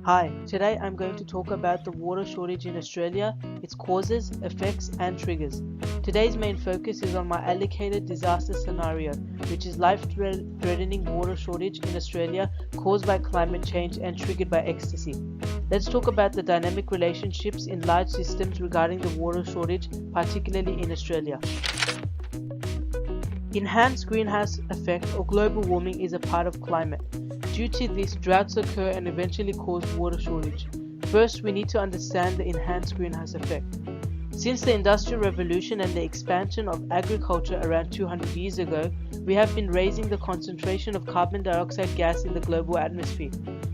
Hi, today I'm going to talk about the water shortage in Australia, its causes, effects and triggers. Today's main focus is on my allocated disaster scenario, which is life-threatening water shortage in Australia caused by climate change and triggered by ecstasy. Let's talk about the dynamic relationships in large systems regarding the water shortage, particularly in Australia. Enhanced greenhouse effect or global warming is a part of climate. Due to this, droughts occur and eventually cause water shortage. First, we need to understand the enhanced greenhouse effect. Since the Industrial Revolution and the expansion of agriculture around 200 years ago, we have been raising the concentration of carbon dioxide gas in the global atmosphere.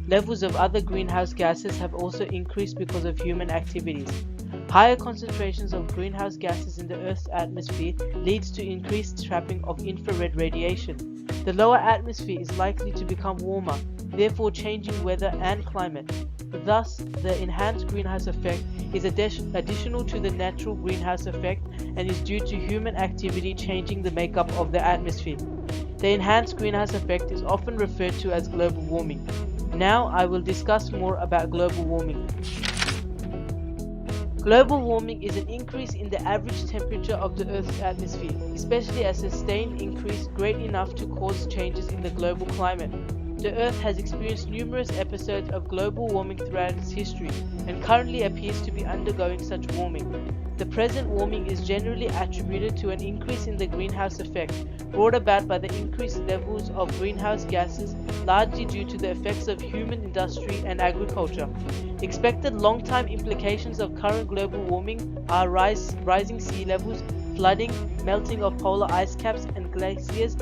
Levels of other greenhouse gases have also increased because of human activities. Higher concentrations of greenhouse gases in the Earth's atmosphere leads to increased trapping of infrared radiation. The lower atmosphere is likely to become warmer, therefore changing weather and climate. Thus, the enhanced greenhouse effect is additional to the natural greenhouse effect and is due to human activity changing the makeup of the atmosphere. The enhanced greenhouse effect is often referred to as global warming. Now I will discuss more about global warming. Global warming is an increase in the average temperature of the Earth's atmosphere, especially a sustained increase great enough to cause changes in the global climate. The Earth has experienced numerous episodes of global warming throughout its history and currently appears to be undergoing such warming. The present warming is generally attributed to an increase in the greenhouse effect brought about by the increased levels of greenhouse gases, largely due to the effects of human industry and agriculture. Expected long-term implications of current global warming are rising sea levels, flooding, melting of polar ice caps and glaciers,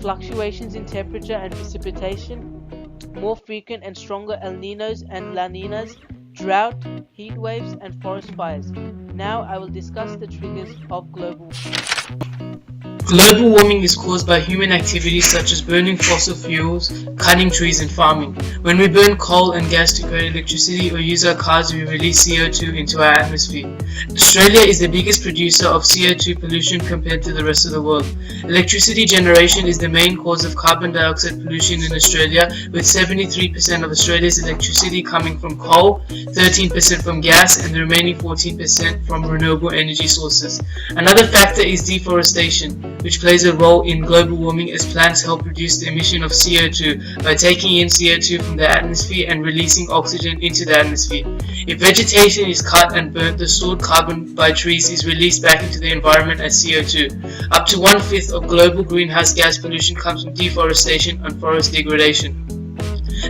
fluctuations in temperature and precipitation, more frequent and stronger El Niños and La Niñas, drought, heat waves, and forest fires. Now I will discuss the triggers of global warming. Global warming is caused by human activities such as burning fossil fuels, cutting trees and farming. When we burn coal and gas to create electricity or use our cars, we release CO2 into our atmosphere. Australia is the biggest producer of CO2 pollution compared to the rest of the world. Electricity generation is the main cause of carbon dioxide pollution in Australia, with 73% of Australia's electricity coming from coal, 13% from gas and the remaining 14% from renewable energy sources. Another factor is deforestation, which plays a role in global warming as plants help reduce the emission of CO2 by taking in CO2 from the atmosphere and releasing oxygen into the atmosphere. If vegetation is cut and burnt, the stored carbon by trees is released back into the environment as CO2. Up to 1/5 of global greenhouse gas pollution comes from deforestation and forest degradation.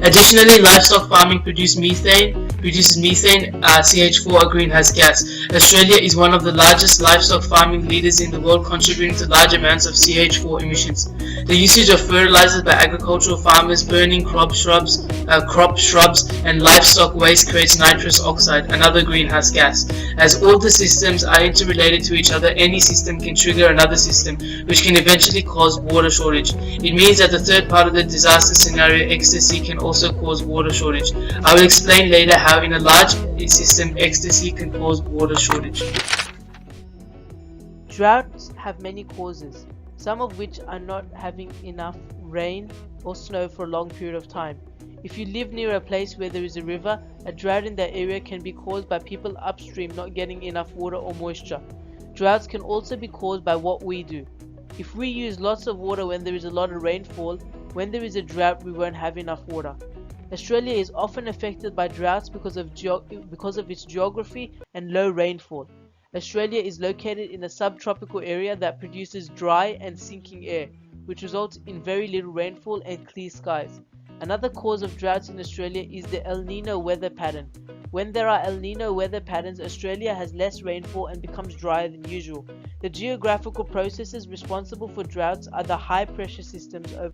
Additionally, livestock farming produces methane, CH4, a greenhouse gas. Australia is one of the largest livestock farming leaders in the world, contributing to large amounts of CH4 emissions. The usage of fertilizers by agricultural farmers, burning crop shrubs, and livestock waste creates nitrous oxide, another greenhouse gas. As all the systems are interrelated to each other, any system can trigger another system, which can eventually cause water shortage. It means that the third part of the disaster scenario, ecstasy, can also cause water shortage. I will explain later how in a large system ecstasy can cause water shortage. Droughts have many causes, some of which are not having enough rain or snow for a long period of time. If you live near a place where there is a river, a drought in that area can be caused by people upstream not getting enough water or moisture. Droughts can also be caused by what we do. If we use lots of water when there is a lot of rainfall, when there is a drought we won't have enough water. Australia is often affected by droughts because of its geography and low rainfall. Australia is located in a subtropical area that produces dry and sinking air, which results in very little rainfall and clear skies. Another cause of droughts in Australia is the El Niño weather pattern. When there are El Niño weather patterns, Australia has less rainfall and becomes drier than usual. The geographical processes responsible for droughts are the high pressure systems over.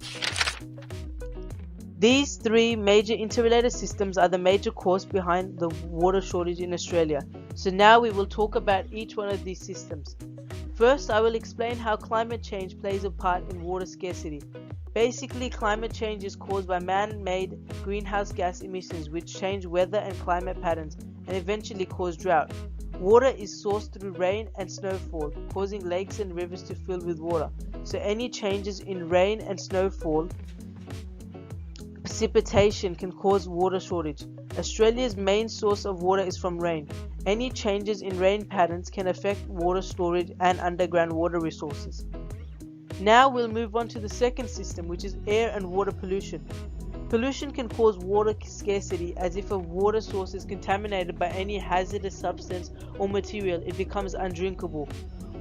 These three major interrelated systems are the major cause behind the water shortage in Australia. So now we will talk about each one of these systems. First, I will explain how climate change plays a part in water scarcity. Basically, climate change is caused by man-made greenhouse gas emissions which change weather and climate patterns and eventually cause drought. Water is sourced through rain and snowfall, causing lakes and rivers to fill with water. So any changes in rain and snowfall precipitation can cause water shortage. Australia's main source of water is from rain. Any changes in rain patterns can affect water storage and underground water resources. Now we'll move on to the second system, which is air and water pollution. Pollution can cause water scarcity, as if a water source is contaminated by any hazardous substance or material, it becomes undrinkable.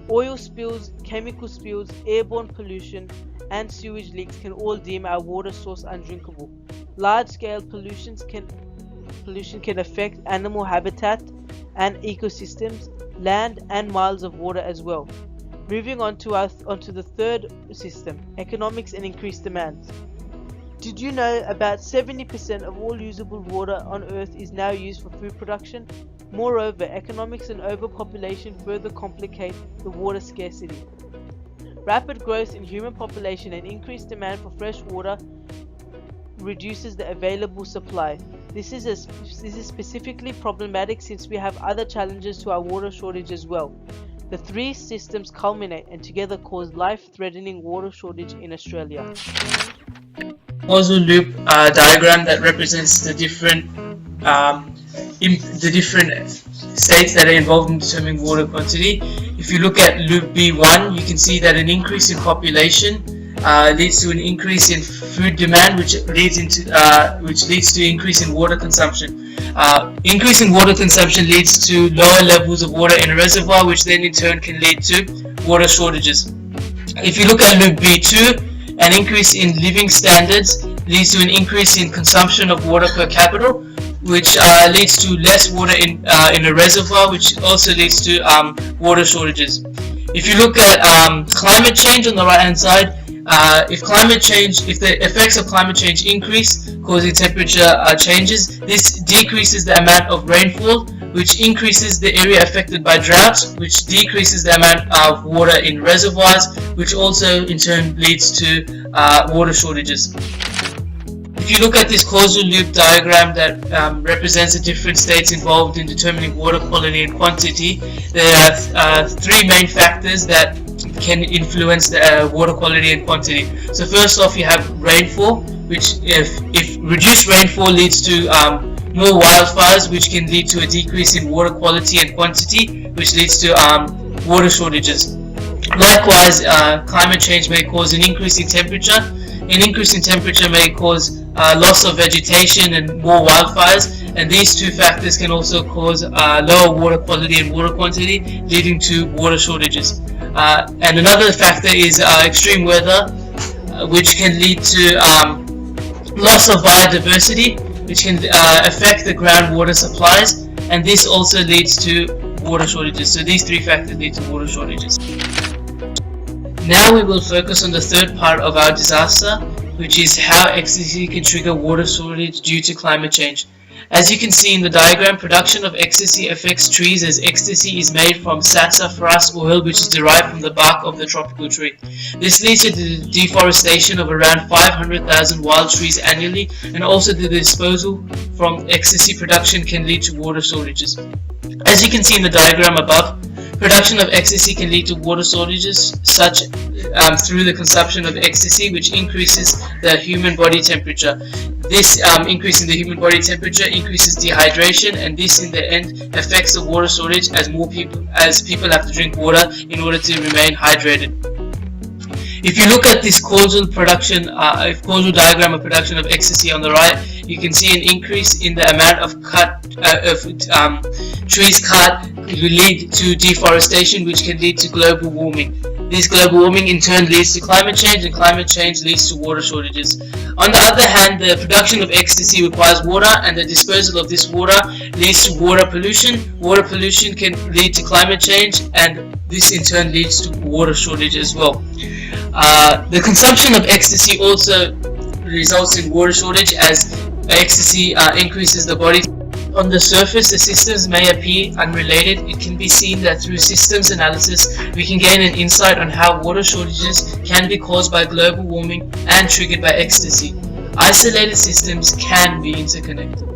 Oil spills, chemical spills, airborne pollution, and sewage leaks can all deem our water source undrinkable. Large-scale pollution can affect animal habitat and ecosystems, land, and miles of water as well. Moving on to the third system, economics and increased demands. Did you know about 70% of all usable water on Earth is now used for food production? Moreover, economics and overpopulation further complicate the water scarcity. Rapid growth in human population and increased demand for fresh water reduces the available supply. This is specifically problematic since we have other challenges to our water shortage as well. The three systems culminate and together cause life-threatening water shortage in Australia. Causal loop diagram that represents the different states that are involved in determining water quantity. If you look at loop B1, you can see that an increase in population leads to an increase in food demand, which leads to increase in water consumption. Increase in water consumption leads to lower levels of water in a reservoir, which then in turn can lead to water shortages. If you look at loop B2, an increase in living standards leads to an increase in consumption of water per capita, which leads to less water in a reservoir, which also leads to water shortages. If you look at climate change on the right hand side, if the effects of climate change increase, causing temperature changes, this decreases the amount of rainfall, which increases the area affected by droughts, which decreases the amount of water in reservoirs, which also in turn leads to water shortages. If you look at this causal loop diagram that represents the different states involved in determining water quality and quantity, there are three main factors that can influence the water quality and quantity. So first off, you have rainfall, which if reduced rainfall leads to more wildfires, which can lead to a decrease in water quality and quantity, which leads to water shortages. Likewise, climate change may cause an increase in temperature. An increase in temperature may cause loss of vegetation and more wildfires, and these two factors can also cause lower water quality and water quantity, leading to water shortages. And another factor is extreme weather, which can lead to loss of biodiversity, which can affect the groundwater supplies, and this also leads to water shortages. So these three factors lead to water shortages. Now we will focus on the third part of our disaster, which is how ecstasy can trigger water shortage due to climate change. As you can see in the diagram, production of ecstasy affects trees as ecstasy is made from sassafras oil, which is derived from the bark of the tropical tree. This leads to the deforestation of around 500,000 wild trees annually, and also the disposal from ecstasy production can lead to water shortages. As you can see in the diagram above, production of ecstasy can lead to water shortages such through the consumption of ecstasy, which increases the human body temperature. This increase in the human body temperature increases dehydration, and this in the end affects the water shortage as people have to drink water in order to remain hydrated. If you look at this causal diagram of production of ecstasy on the right, you can see an increase in the amount of trees cut will lead to deforestation, which can lead to global warming. This global warming in turn leads to climate change, and climate change leads to water shortages. On the other hand, the production of ecstasy requires water, and the disposal of this water leads to water pollution. Water pollution can lead to climate change, and this in turn leads to water shortage as well. The consumption of ecstasy also results in water shortage, as ecstasy increases the body. On the surface, the systems may appear unrelated. It can be seen that through systems analysis, we can gain an insight on how water shortages can be caused by global warming and triggered by ecstasy. Isolated systems can be interconnected.